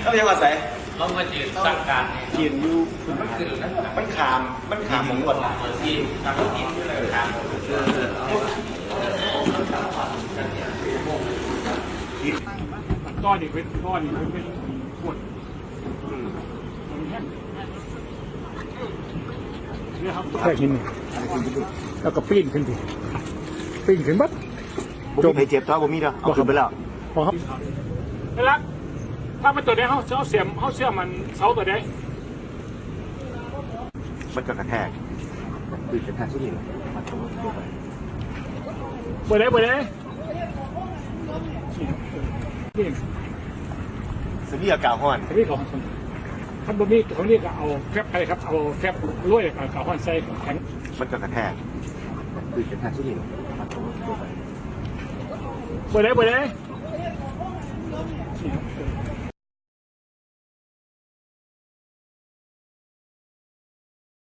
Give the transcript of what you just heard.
เขาเรียกว่าใส่เขามาจีนสั่งการจีนอยู่มันขามหมงก่อนจีนทำจีนด้วยเลยครับก้อนอีกเป็นก้อนอีกเป็นขวดนี่ครับแค่หินแล้วก็ปีนขึ้นดิปีนขึ้นบัดจมไปเจ็บท้อผมมีเด้อเอาขึ้นไปแล้วพอครับนี่ละถ้ามันตัวนี้เขาเสียมมันเสาตัวนี้มันก็กระแทกคือกระแทกสุดหินมันตกไปเปิดได้สมีอากาศห้อนสมีของท่านบะหมี่ของนี่ก็เอาแฟบอะไรครับเอาแฟบล้วยกับห้อนใส่แข็งมันก็กระแทกคือกระแทกสุดหินมันตกไปเปิดได้